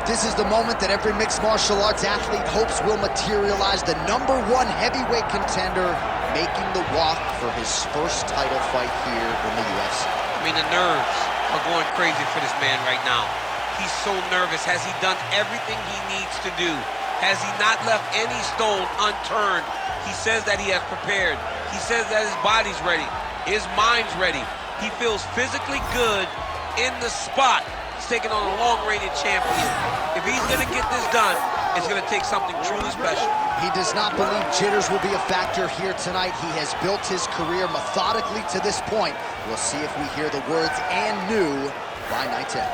Tonight, this is the moment that every mixed martial arts athlete hopes will materialize. The #1 heavyweight contender making the walk for his first title fight here in the UFC. I mean, the nerves are going crazy for this man right now. He's so nervous. Has he done everything he needs to do? Has he not left any stone unturned? He says that he has prepared. He says that his body's ready. His mind's ready. He feels physically good in the spot. He's taking on a long-reigning champion. If he's going to get this done, it's going to take something truly special. He does not believe jitters will be a factor here tonight. He has built his career methodically to this point. We'll see if we hear the words "and new" by night's end.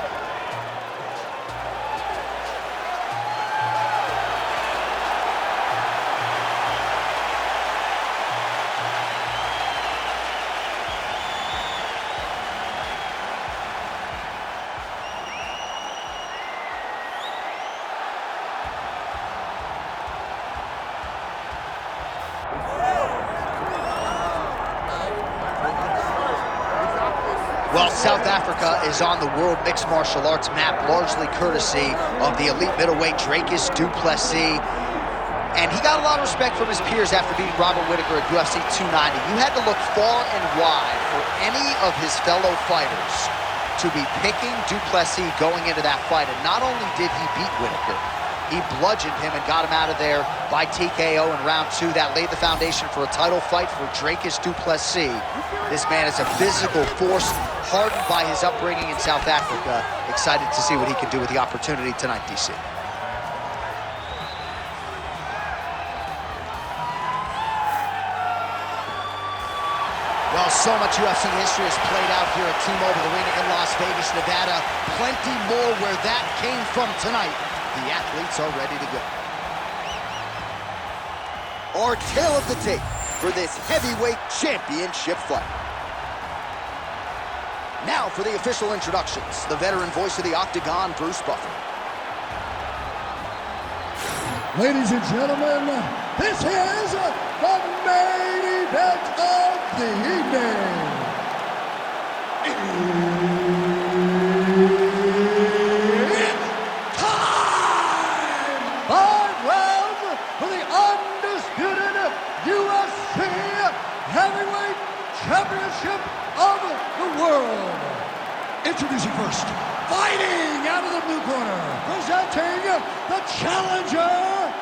Well, South Africa is on the World Mixed Martial Arts map, largely courtesy of the elite middleweight Dricus du Plessis. And he got a lot of respect from his peers after beating Robert Whittaker at UFC 290. You had to look far and wide for any of his fellow fighters to be picking du Plessis going into that fight. And not only did he beat Whittaker, he bludgeoned him and got him out of there by TKO in round 2. That laid the foundation for a title fight for Dricus du Plessis. This man is a physical force, hardened by his upbringing in South Africa. Excited to see what he can do with the opportunity tonight, DC. Well, so much UFC history has played out here at T-Mobile Arena in Las Vegas, Nevada. Plenty more where that came from tonight. The athletes are ready to go. Our tale of the tape for this heavyweight championship fight. Now for the official introductions, the veteran voice of the Octagon, Bruce Buffer. Ladies and gentlemen, this is the main event of the evening. It's time! 5 rounds for the undisputed UFC Heavyweight Championship of the world. Introducing first, fighting out of the blue corner, presenting the challenger,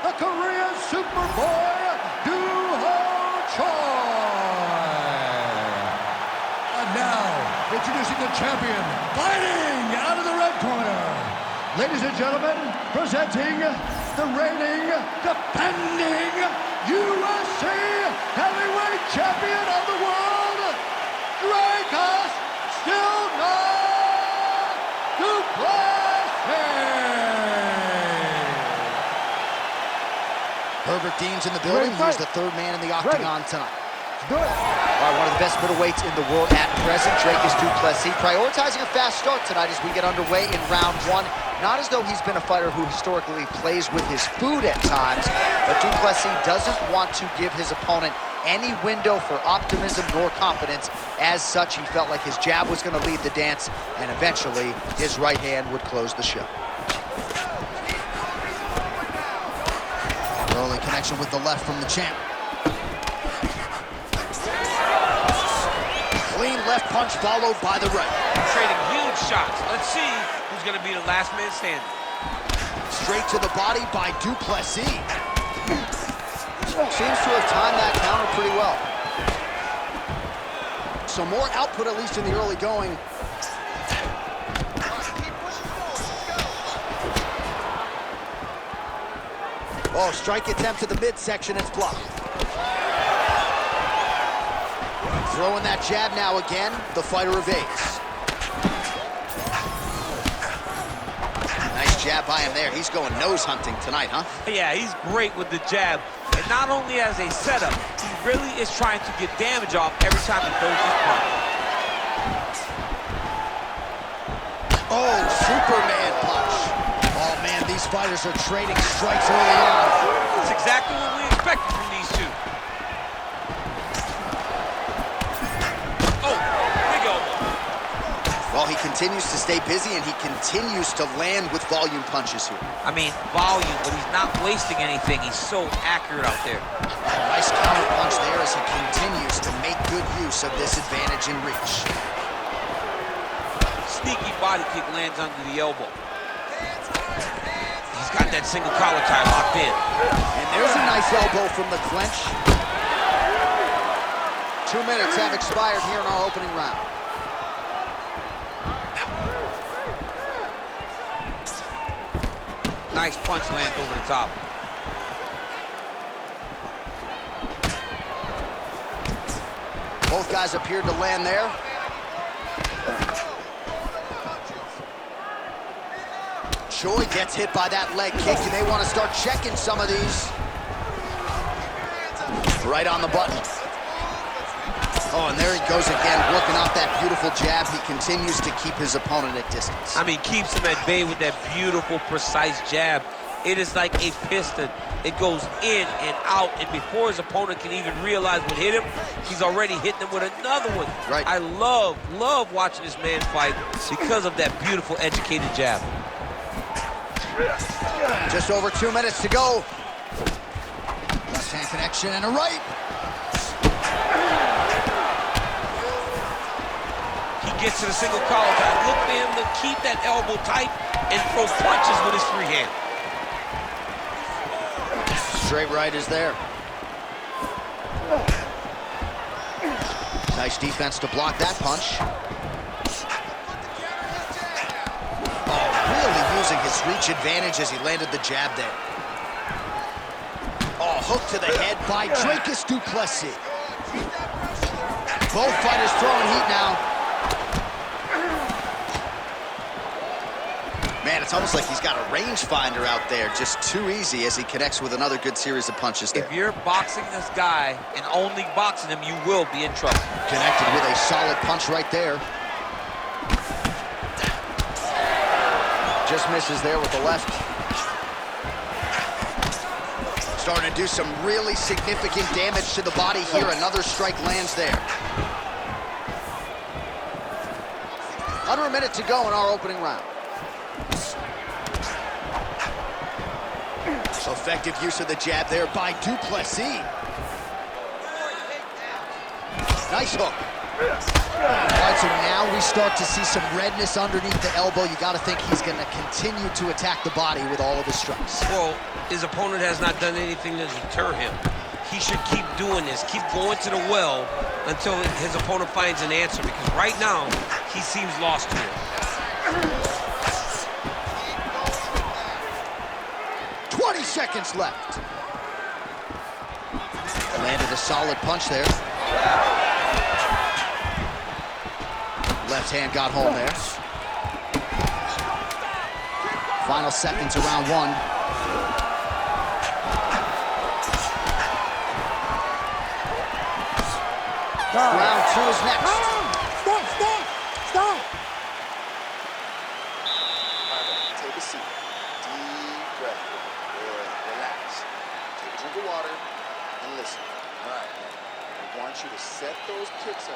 the Korean Superboy, Duho Choi. And now, introducing the champion, fighting out of the red corner. Ladies and gentlemen, presenting the reigning, defending UFC Heavyweight Champion of the world, Dricus du Plessis. Herbert Dean's in the building. He's the third man in the octagon tonight. All right, one of the best middleweights in the world at present, Dricus du Plessis, prioritizing a fast start tonight as we get underway in round 1. Not as though he's been a fighter who historically plays with his food at times, but du Plessis doesn't want to give his opponent any window for optimism nor confidence. As such, he felt like his jab was going to lead the dance, and eventually his right hand would close the show. Early connection with the left from the champ. Clean left punch followed by the right. Trading huge shots. Let's see who's going to be the last man standing. Straight to the body by du Plessis. Seems to have timed that counter pretty well. So more output, at least in the early going. Oh, strike attempt to the midsection, it's blocked. Throwing that jab now again, the fighter evades. Nice jab by him there. He's going nose hunting tonight, huh? Yeah, he's great with the jab. And not only as a setup, he really is trying to get damage off every time he throws his punch. Oh, Superman punch. Oh, man, these fighters are trading strikes early on. That's exactly what we expected from these two. Oh, big elbow. Well, he continues to stay busy, and he continues to land with volume punches here. I mean, volume, but he's not wasting anything. He's so accurate out there. Nice counter punch there as he continues to make good use of this advantage in reach. Sneaky body kick lands under the elbow. He's got that single collar tie locked in. And there's a nice elbow from the clinch. 2 minutes have expired here in our opening round. Nice punch lands over the top. Both guys appeared to land there. Choi gets hit by that leg kick, and they want to start checking some of these. Right on the button. Oh, and there he goes again, working off that beautiful jab. He continues to keep his opponent at distance. I mean, keeps him at bay with that beautiful, precise jab. It is like a piston. It goes in and out, and before his opponent can even realize what hit him, he's already hitting him with another one. Right. I love watching this man fight because of that beautiful, educated jab. Just over 2 minutes to go. Left hand connection and a right. He gets to the single collar tie. Look for him to keep that elbow tight and throw punches with his free hand. Straight right is there. Nice defense to block that punch. Oh, really using his reach advantage as he landed the jab there. Oh, hook to the head by Dracus du Plessis. Both fighters throwing heat now. Man, it's almost like he's got a rangefinder out there, just too easy as he connects with another good series of punches there. If you're boxing this guy and only boxing him, you will be in trouble. Connected with a solid punch right there. Just misses there with the left. Starting to do some really significant damage to the body here. Another strike lands there. Under a minute to go in our opening round. So effective use of the jab there by du Plessis. Nice hook. All right, so now we start to see some redness underneath the elbow. You got to think he's going to continue to attack the body with all of his strikes. Well, his opponent has not done anything to deter him. He should keep doing this, keep going to the well until his opponent finds an answer, because right now, he seems lost to it. 20 seconds left. Landed a solid punch there. Left hand got home there. Final seconds of round one. Round two is next. Stop! Take a seat. Deep breath. Relax. Take a drink of water and listen. All right. I want you to set those kicks up.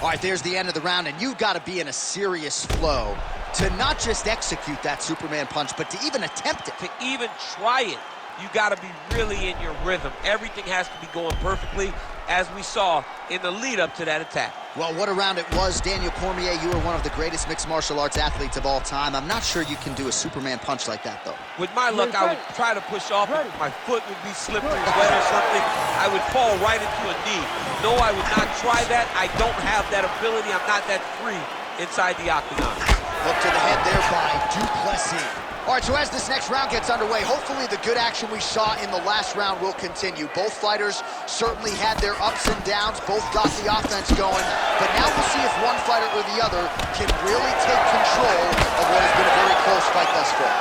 All right, there's the end of the round, and you've got to be in a serious flow to not just execute that Superman punch, but to even attempt it. To even try it, you got to be really in your rhythm. Everything has to be going perfectly, as we saw in the lead-up to that attack. Well, what a round it was. Daniel Cormier, you are one of the greatest mixed martial arts athletes of all time. I'm not sure you can do a Superman punch like that, though. With my luck, I would try to push off. My foot would be slippery, wet or something. I would fall right into a knee. No, I would not try that. I don't have that ability. I'm not that free inside the octagon. Hook to the head there by du Plessis. All right, so as this next round gets underway, hopefully the good action we saw in the last round will continue. Both fighters certainly had their ups and downs. Both got the offense going. But now we'll see if one fighter or the other can really take control of what has been a very close fight thus far.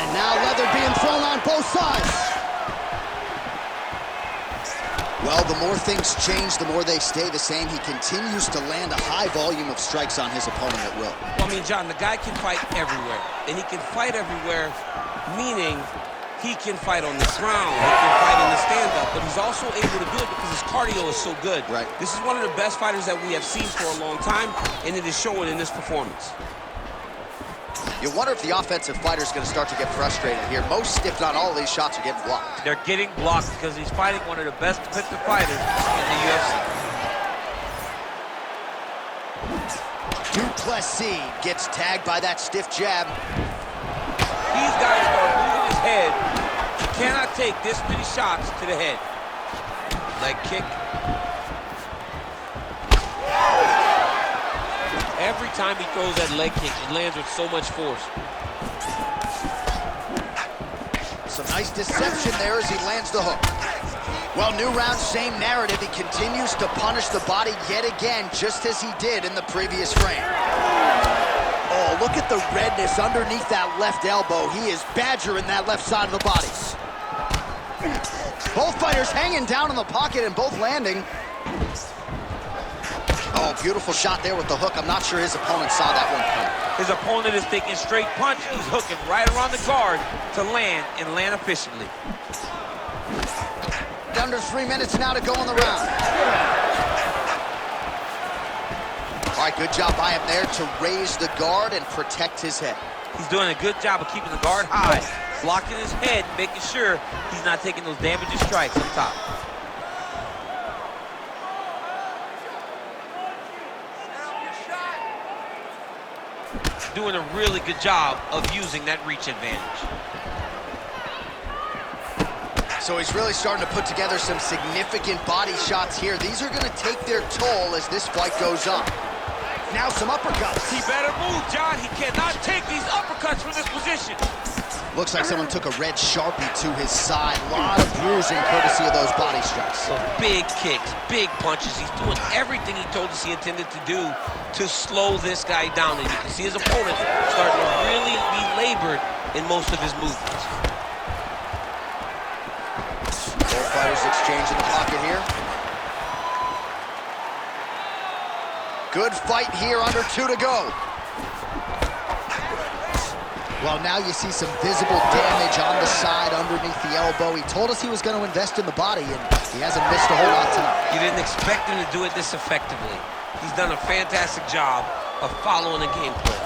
And now leather being thrown on both sides. Well, the more things change, the more they stay the same. He continues to land a high volume of strikes on his opponent at will. Well, I mean, John, the guy can fight everywhere. And he can fight everywhere, meaning He can fight on the ground, he can fight in the stand-up, but he's also able to do it because his cardio is so good. Right. This is one of the best fighters that we have seen for a long time, and it is showing in this performance. You wonder if the offensive fighter's going to start to get frustrated here. Most, if not all, of these shots are getting blocked. They're getting blocked because he's fighting one of the best defensive fighters in the UFC. Duplessis gets tagged by that stiff jab. He's got to start moving his head. He cannot take this many shots to the head. Leg kick. Every time he throws that leg kick, it lands with so much force. Some nice deception there as he lands the hook. Well, new round, same narrative. He continues to punish the body yet again, just as he did in the previous frame. Oh, look at the redness underneath that left elbow. He is badgering that left side of the body. Both fighters hanging down in the pocket and both landing. Oh, beautiful shot there with the hook. I'm not sure his opponent saw that one coming. His opponent is taking straight punch. He's hooking right around the guard to land and land efficiently. Under 3 minutes now to go in the round. All right, good job by him there to raise the guard and protect his head. He's doing a good job of keeping the guard high, blocking his head, making sure he's not taking those damaging strikes up top. Doing a really good job of using that reach advantage. So he's really starting to put together some significant body shots here. These are going to take their toll as this fight goes on. Now some uppercuts. He better move, John. He cannot take these uppercuts from this position. Looks like someone took a red Sharpie to his side. A lot of bruising courtesy of those body strikes. So big kicks, big punches. He's doing everything he told us he intended to do to slow this guy down. And you can see his opponent starting to really be labored in most of his movements. Both fighters exchange in the pocket here. Good fight here, under 2 to go. Well, now you see some visible damage on the side underneath the elbow. He told us he was going to invest in the body, and he hasn't missed a whole lot tonight. You didn't expect him to do it this effectively. He's done a fantastic job of following the game plan.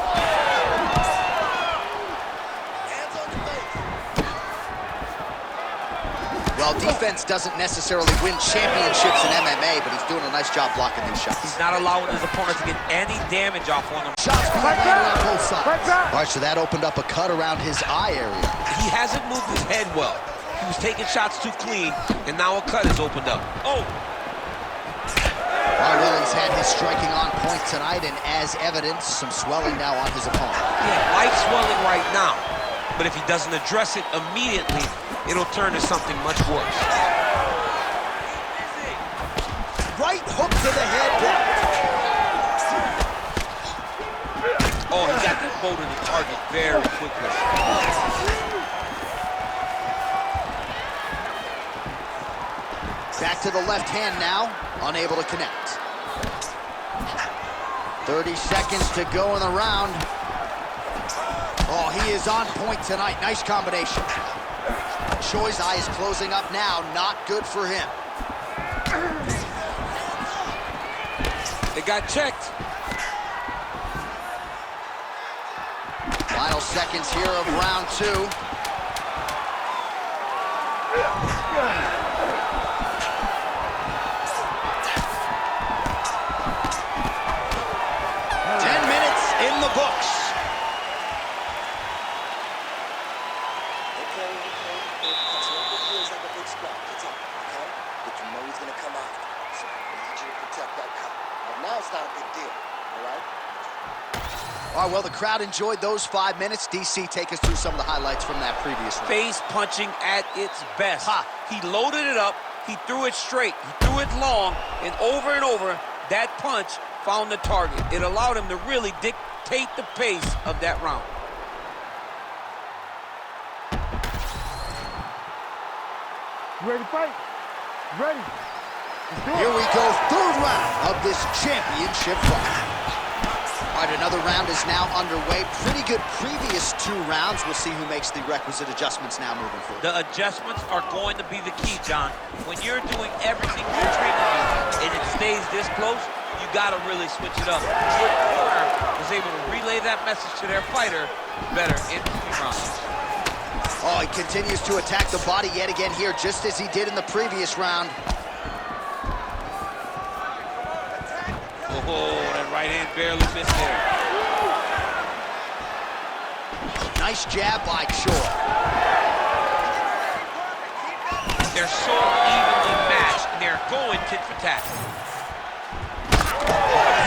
Well, defense doesn't necessarily win championships in MMA, but he's doing a nice job blocking these shots. He's not allowing his opponent to get any damage off on him. Shots being landed on both sides. All right, so that opened up a cut around his eye area. He hasn't moved his head well. He was taking shots too clean, and now a cut is opened up. Oh! All right, well, he's had his striking on point tonight, and as evidence, some swelling now on his opponent. Yeah, light swelling right now, but if he doesn't address it immediately, it'll turn to something much worse. Right hook to the head blocked. Oh, he got the bow to the target very quickly. Back to the left hand now, unable to connect. 30 seconds to go in the round. Oh, he is on point tonight. Nice combination. Choi's eye is closing up now. Not good for him. It got checked. Final seconds here of round 2. 10 minutes in the books. All right, well, the crowd enjoyed those 5 minutes. DC, take us through some of the highlights from that previous round. Face punching at its best. Ha. He loaded it up, he threw it straight, he threw it long, and over, that punch found the target. It allowed him to really dictate the pace of that round. You ready to fight? Ready. Here we go, third round of this championship fight. All right, another round is now underway. Pretty good previous 2 rounds. We'll see who makes the requisite adjustments now moving forward. The adjustments are going to be the key, John. When you're doing everything you're trained to do and it stays this close, you got to really switch it up. Your corner was able to relay that message to their fighter better in between rounds. Oh, he continues to attack the body yet again here, just as he did in the previous round. Oh, that right hand barely missed there. Nice jab by Choi. They're so evenly matched, and they're going tit for tat.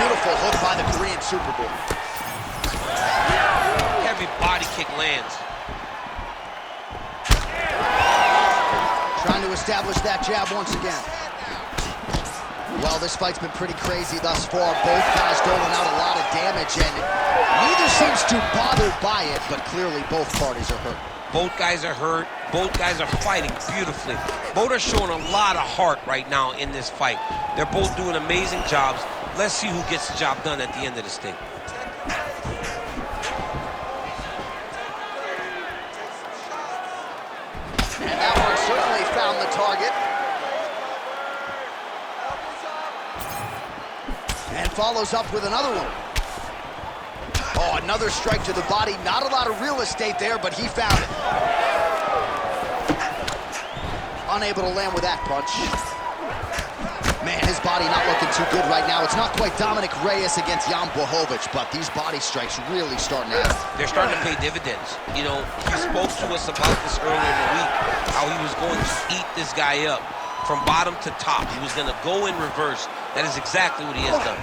Beautiful hook by the Korean Superboy. Heavy body kick lands. Trying to establish that jab once again. Well, this fight's been pretty crazy thus far. Both guys doling out a lot of damage, and neither seems too bothered by it, but clearly both parties are hurt. Both guys are hurt. Both guys are fighting beautifully. Both are showing a lot of heart right now in this fight. They're both doing amazing jobs. Let's see who gets the job done at the end of this thing. And that one certainly found the target. And follows up with another one. Oh, another strike to the body. Not a lot of real estate there, but he found it. Unable to land with that punch. Man, his body not looking too good right now. It's not quite Dominic Reyes against Jan Blachowicz, but these body strikes really starting to happen. They're starting to pay dividends. You know, he spoke to us about this earlier in the week, how he was going to eat this guy up from bottom to top. He was going to go in reverse. That is exactly what he has done.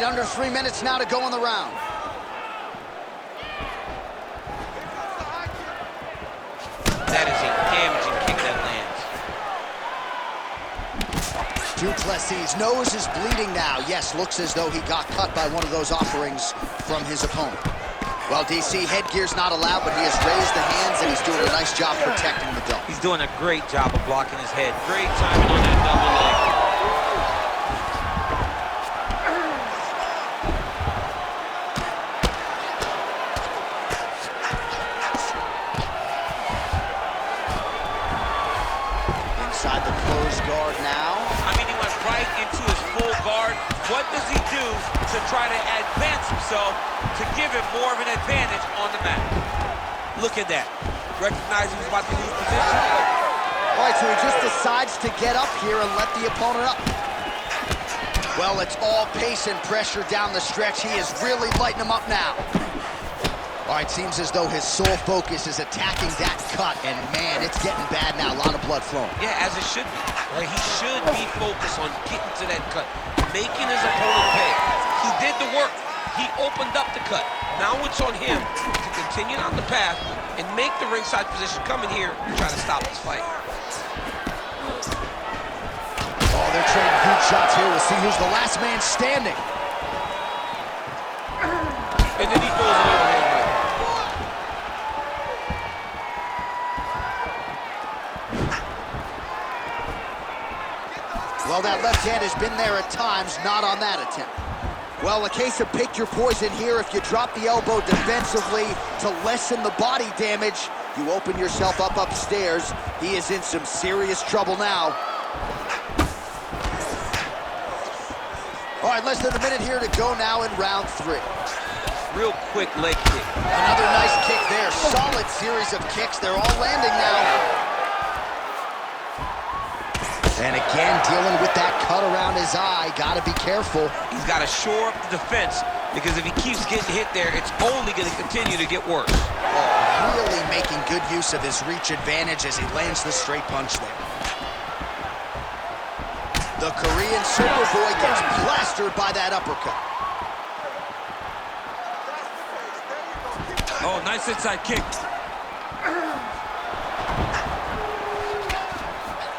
Under 3 minutes now to go in the round. That is a damaging kick that lands. Duplessis' nose is bleeding now. Yes, looks as though he got cut by one of those offerings from his opponent. Well, DC, headgear's not allowed, but he has raised the hands, and he's doing a nice job protecting the dome. He's doing a great job of blocking his head. Great timing on that double leg. Inside the closed guard now. I mean, he went right into his full guard. What does he do to try to advance himself to give him more of an advantage on the mat? Look at that. Recognize he was about to lose position. All right, so he just decides to get up here and let the opponent up. Well, it's all pace and pressure down the stretch. He is really lighting him up now. All right, seems as though his sole focus is attacking that cut, and man, it's getting bad now. A lot of blood flowing. Yeah, as it should be. Right? He should be focused on getting to that cut, making his opponent pay. He did the work. He opened up the cut. Now it's on him to continue on the path and make the ringside position, come in here and try to stop this fight. Oh, they're trading huge shots here. We'll see who's the last man standing. And then he throws an overhand right. Well, that left hand has been there at times, not on that attempt. Well, a case of pick your poison here. If you drop the elbow defensively to lessen the body damage, you open yourself up upstairs. He is in some serious trouble now. All right, less than a minute here to go now in round 3. Real quick leg kick. Another nice kick there. Solid series of kicks. They're all landing now. And again, dealing with that cut around his eye. Got to be careful. He's got to shore up the defense, because if he keeps getting hit there, it's only going to continue to get worse. Oh, really making good use of his reach advantage as he lands the straight punch there. The Korean Superboy gets plastered by that uppercut. Oh, nice inside kick.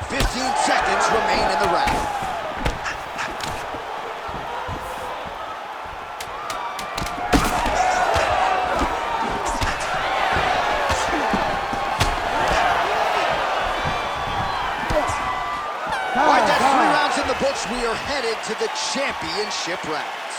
15 seconds remain in the round. All right, that's 3 rounds in the books, we are headed to the championship rounds.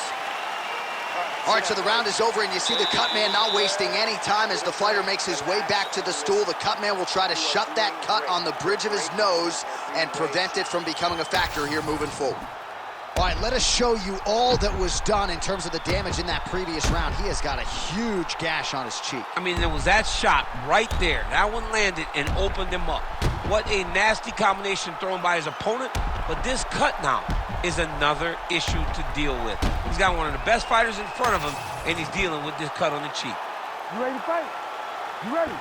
All right, so the round is over, and you see the cut man not wasting any time as the fighter makes his way back to the stool. The cut man will try to shut that cut on the bridge of his nose and prevent it from becoming a factor here moving forward. All right, let us show you all that was done in terms of the damage in that previous round. He has got a huge gash on his cheek. I mean, there was that shot right there. That one landed and opened him up. What a nasty combination thrown by his opponent. But this cut now is another issue to deal with. He's got one of the best fighters in front of him, and he's dealing with this cut on the cheek. You ready to fight? You ready?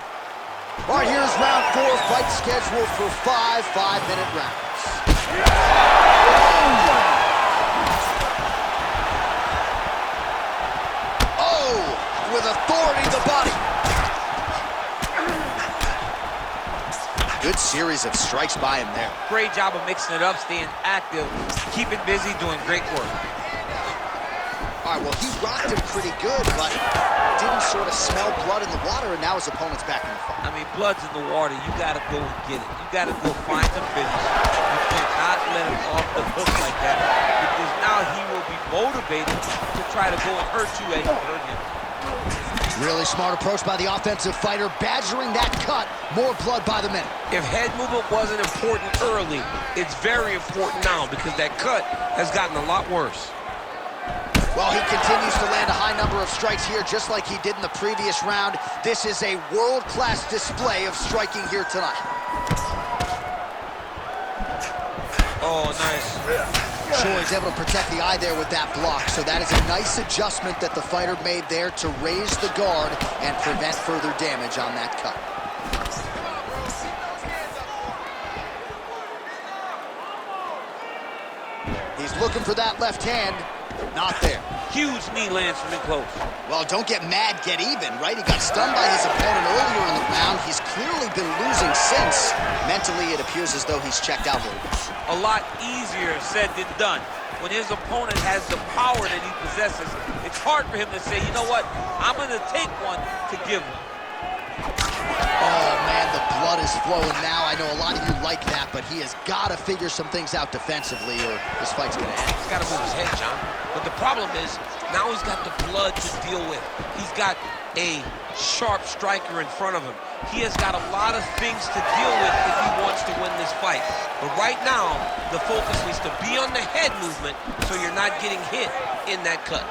All right, here's round 4, fight scheduled for 5 5-minute rounds. With authority, the body. Good series of strikes by him there. Great job of mixing it up, staying active, keeping busy, doing great work. All right, well, he rocked him pretty good, but didn't sort of smell blood in the water, and now his opponent's back in the fight. I mean, blood's in the water. You got to go and get it. You got to go find the finish. You cannot let him off the hook like that, because now he will be motivated to try to go and hurt you as you hurt him. Really smart approach by the offensive fighter, badgering that cut. More blood by the minute. If head movement wasn't important early, it's very important now because that cut has gotten a lot worse. Well, he continues to land a high number of strikes here, just like he did in the previous round. This is a world-class display of striking here tonight. Oh, nice. Sure, he's able to protect the eye there with that block, so that is a nice adjustment that the fighter made there to raise the guard and prevent further damage on that cut. He's looking for that left hand. Not there. Huge knee lands from in close. Well, don't get mad, get even, right? He got stunned by his opponent earlier in the round. He's clearly been losing since. Mentally, it appears as though he's checked out a little bit. A lot easier said than done. When his opponent has the power that he possesses, it's hard for him to say, you know what, I'm going to take one to give him. Oh, man, the blood is flowing now. I know a lot of you like that, but he has got to figure some things out defensively or this fight's going to end. He's got to move his head, John. But the problem is, now he's got the blood to deal with. He's got a sharp striker in front of him. He has got a lot of things to deal with if he wants to win this fight. But right now, the focus needs to be on the head movement so you're not getting hit in that cut.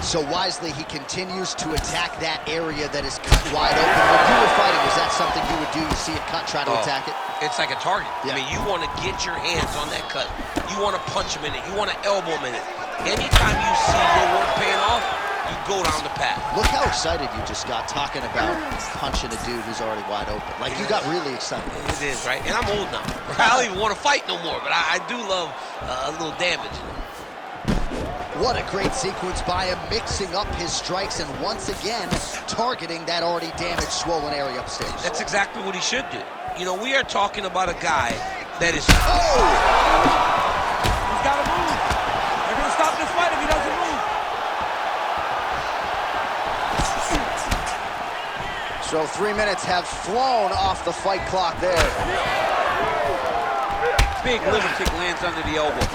So wisely, he continues to attack that area that is cut wide open. When you were fighting, is that something you would do? You see it cut, try to attack it? It's like a target. Yeah. I mean, you want to get your hands on that cut. You want to punch him in it. You want to elbow him in it. Anytime you see your work paying off, you go down the path. Look how excited you just got talking about punching a dude who's already wide open. Like, you got really excited. It is, right? And I'm old now. I don't even want to fight no more, but I do love a little damage. What a great sequence by him, mixing up his strikes and once again targeting that already damaged, swollen area upstairs. That's exactly what he should do. You know, we are talking about a guy that is... Oh! He's got to move. They're going to stop this fight if he doesn't move. So 3 minutes have flown off the fight clock there. Big liver kick lands under the elbow.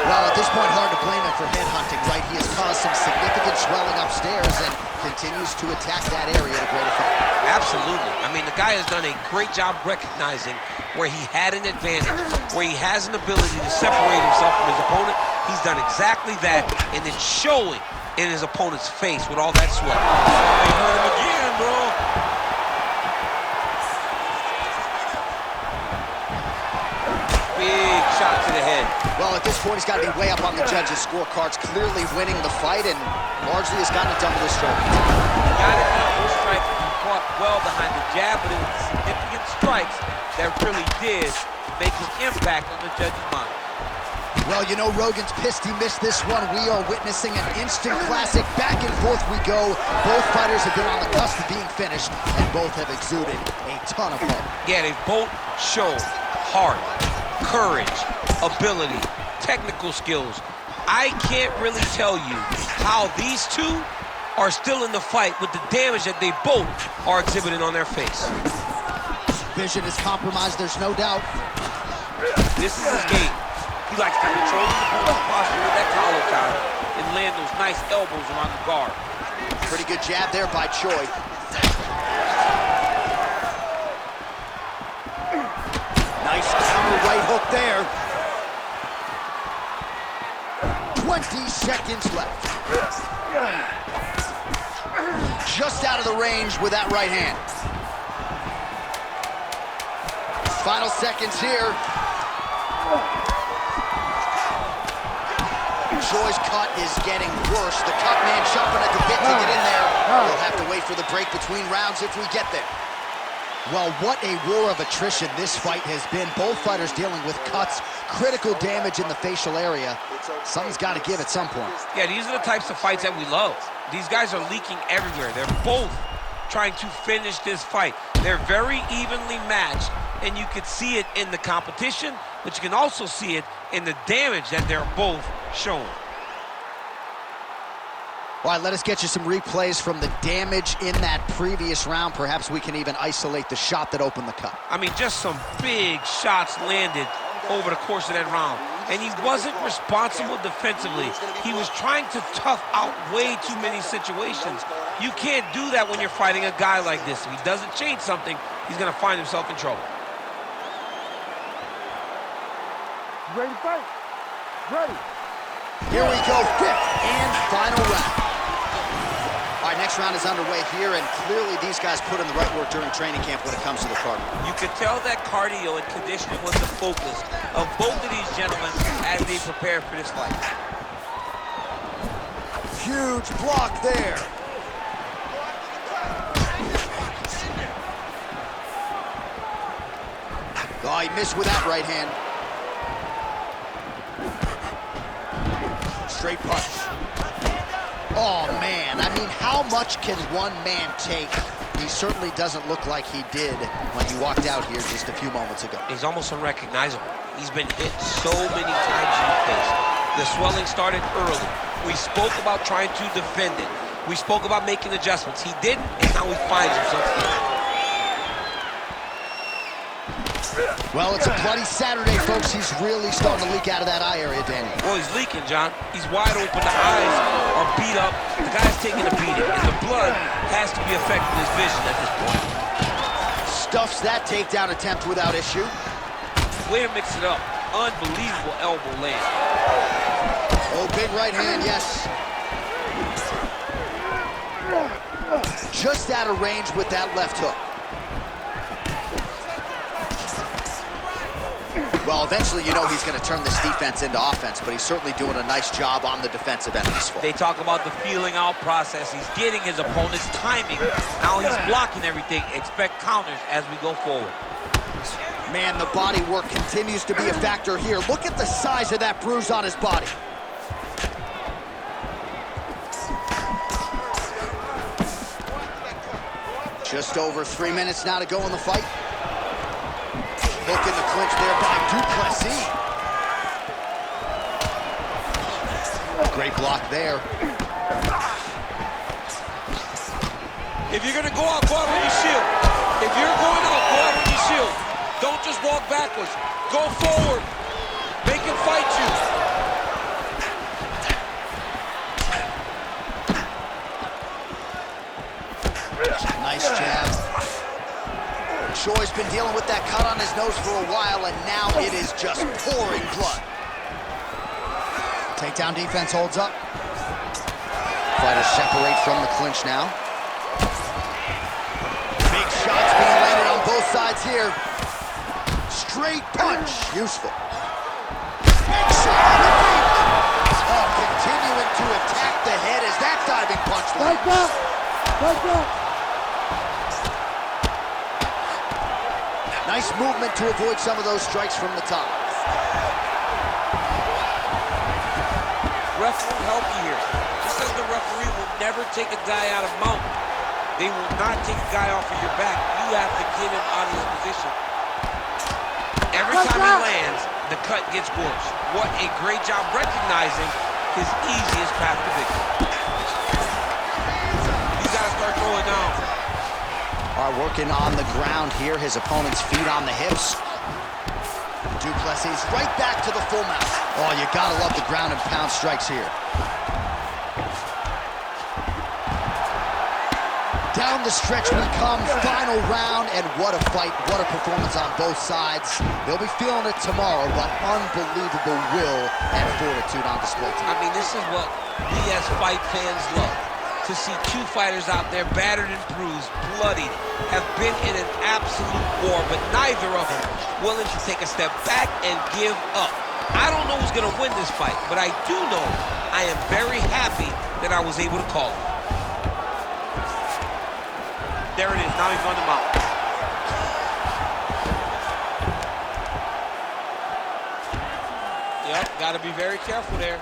Well, at this point, hard to blame him for headhunting, right? He has caused some significant swelling upstairs and continues to attack that area to great effect. Absolutely. I mean, the guy has done a great job recognizing where he had an advantage, where he has an ability to separate himself from his opponent. He's done exactly that, and it's showing in his opponent's face with all that sweat. You hurt him again, bro. Big shot to the head. Well, at this point, he's got to be way up on the judges' scorecards, clearly winning the fight, and largely has gotten it done with his stroke. Got it done with strike. He caught well behind the jab, but it was significant strikes that really did make an impact on the judges' mind. Well, you know, Rogan's pissed he missed this one. We are witnessing an instant classic. Back and forth we go. Both fighters have been on the cusp of being finished, and both have exuded a ton of fun. Yeah, they both show heart, courage, ability, technical skills. I can't really tell you how these two are still in the fight with the damage that they both are exhibiting on their face. Vision is compromised, there's no doubt. This is his game. He likes to control his opponent's posture with that collar tie and land those nice elbows around the guard. Pretty good jab there by Choi. Nice counter right hook there. 20 seconds left. Just out of the range with that right hand. Final seconds here. Choi's cut is getting worse. The cut man chomping at the bit to get in there. We'll have to wait for the break between rounds if we get there. Well, what a war of attrition this fight has been. Both fighters dealing with cuts, critical damage in the facial area. Something's got to give at some point. Yeah, these are the types of fights that we love. These guys are leaking everywhere. They're both trying to finish this fight. They're very evenly matched, and you can see it in the competition, but you can also see it in the damage that they're both showing. All right, let us get you some replays from the damage in that previous round. Perhaps we can even isolate the shot that opened the cut. I mean, just some big shots landed over the course of that round. And he wasn't responsible defensively. He was trying to tough out way too many situations. You can't do that when you're fighting a guy like this. If he doesn't change something, he's going to find himself in trouble. Ready to fight? Ready. Here we go, fifth and final round. All right, next round is underway here, and clearly these guys put in the right work during training camp when it comes to the cardio. You can tell that cardio and conditioning was the focus of both of these gentlemen as they prepare for this fight. Huge block there. Oh, he missed with that right hand. Straight punch. Oh, man. I mean, how much can one man take? He certainly doesn't look like he did when he walked out here just a few moments ago. He's almost unrecognizable. He's been hit so many times in the face. The swelling started early. We spoke about trying to defend it. We spoke about making adjustments. He didn't, and now he finds himself here. Well, it's a bloody Saturday, folks. He's really starting to leak out of that eye area, Danny. Well, he's leaking, John. He's wide open. The eyes are beat up. The guy's taking a beating, and the blood has to be affecting his vision at this point. Stuffs that takedown attempt without issue. Way to mix it up. Unbelievable elbow land. Oh, big right hand, yes. Just out of range with that left hook. Well, eventually, you know he's going to turn this defense into offense, but he's certainly doing a nice job on the defensive end of this fight. They talk about the feeling out process. He's getting his opponent's timing. Now he's blocking everything. Expect counters as we go forward. Man, the body work continues to be a factor here. Look at the size of that bruise on his body. Just over 3 minutes now to go in the fight. Hook in the clinch there by Duplessis. Great block there. If you're going to go out with your shield. If you're going out, go out with your shield. Don't just walk backwards. Go forward. Make him fight you. Nice jab. Choi's been dealing with that cut on his nose for a while, and now it is just pouring blood. Takedown defense holds up. Fighters separate from the clinch now. Big shots being landed on both sides here. Straight punch, useful. Big shot on the feet. Oh, continuing to attack the head as that diving punch lands. Back up! Back up! Nice movement to avoid some of those strikes from the top. Ref will help you here. Just as the referee will never take a guy out of mount, they will not take a guy off of your back. You have to get him out of his position. Every time he lands, the cut gets worse. What a great job recognizing his easiest path to victory. You gotta start going down. All are working on the ground here. His opponent's feet on the hips. Du Plessis right back to the full mount. Oh, you gotta love the ground and pound strikes here. Down the stretch we come, final round, and what a fight, what a performance on both sides. They'll be feeling it tomorrow, but unbelievable will and fortitude on display tonight. I mean, this is what we as fight fans love. To see two fighters out there battered and bruised, bloody, have been in an absolute war, but neither of them willing to take a step back and give up. I don't know who's going to win this fight, but I do know I am very happy that I was able to call it. There it is, now he's on the mount. Yep, got to be very careful there.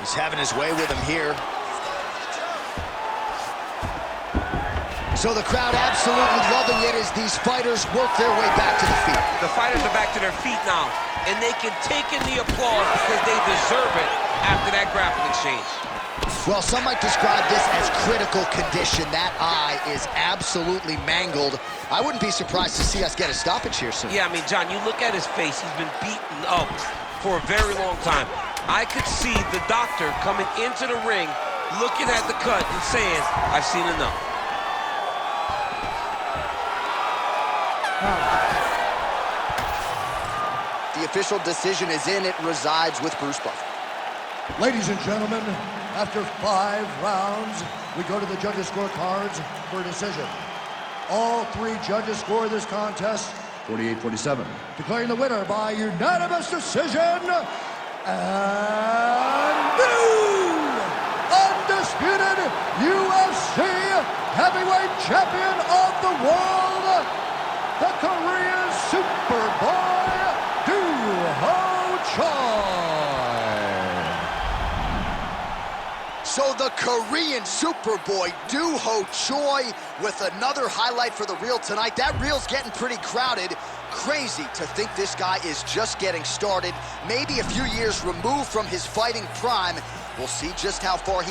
He's having his way with him here. So the crowd absolutely loving it as these fighters work their way back to the feet. The fighters are back to their feet now, and they can take in the applause because they deserve it after that grappling exchange. Well, some might describe this as critical condition. That eye is absolutely mangled. I wouldn't be surprised to see us get a stoppage here soon. Yeah, I mean, John, you look at his face. He's been beaten up for a very long time. I could see the doctor coming into the ring, looking at the cut and saying, I've seen enough. The official decision is in. It resides with Bruce Buffer. Ladies and gentlemen, after 5 rounds, we go to the judges' scorecards for a decision. All 3 judges score this contest 48-47. Declaring the winner by unanimous decision, and new undisputed UFC heavyweight champion of the world, the Korean Superboy, Du-Ho Choi. So the Korean Superboy, Du-Ho Choi, with another highlight for the reel tonight. That reel's getting pretty crowded. Crazy to think this guy is just getting started. Maybe a few years removed from his fighting prime. We'll see just how far he